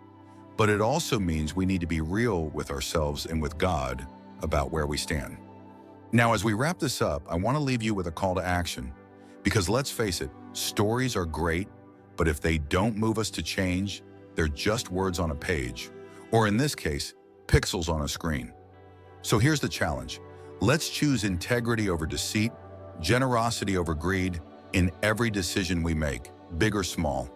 But it also means we need to be real with ourselves and with God about where we stand. Now, as we wrap this up, I want to leave you with a call to action. Because let's face it, stories are great, but if they don't move us to change, they're just words on a page, or in this case, pixels on a screen. So here's the challenge. Let's choose integrity over deceit, generosity over greed, in every decision we make, big or small.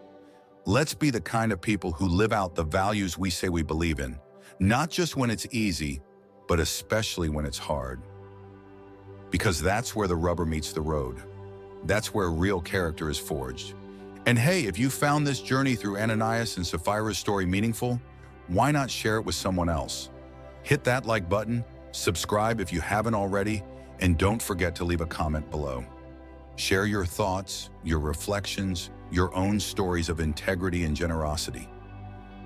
Let's be the kind of people who live out the values we say we believe in, not just when it's easy, but especially when it's hard. Because that's where the rubber meets the road. That's where real character is forged. And hey, if you found this journey through Ananias and Sapphira's story meaningful, why not share it with someone else? Hit that like button, subscribe if you haven't already, and don't forget to leave a comment below. Share your thoughts, your reflections, your own stories of integrity and generosity.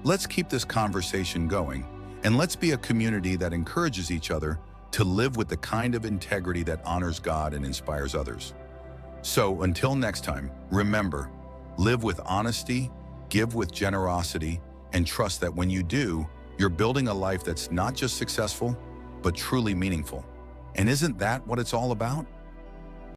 Let's keep this conversation going, and let's be a community that encourages each other to live with the kind of integrity that honors God and inspires others. So until next time, remember, live with honesty, give with generosity, and trust that when you do, you're building a life that's not just successful, but truly meaningful. And isn't that what it's all about?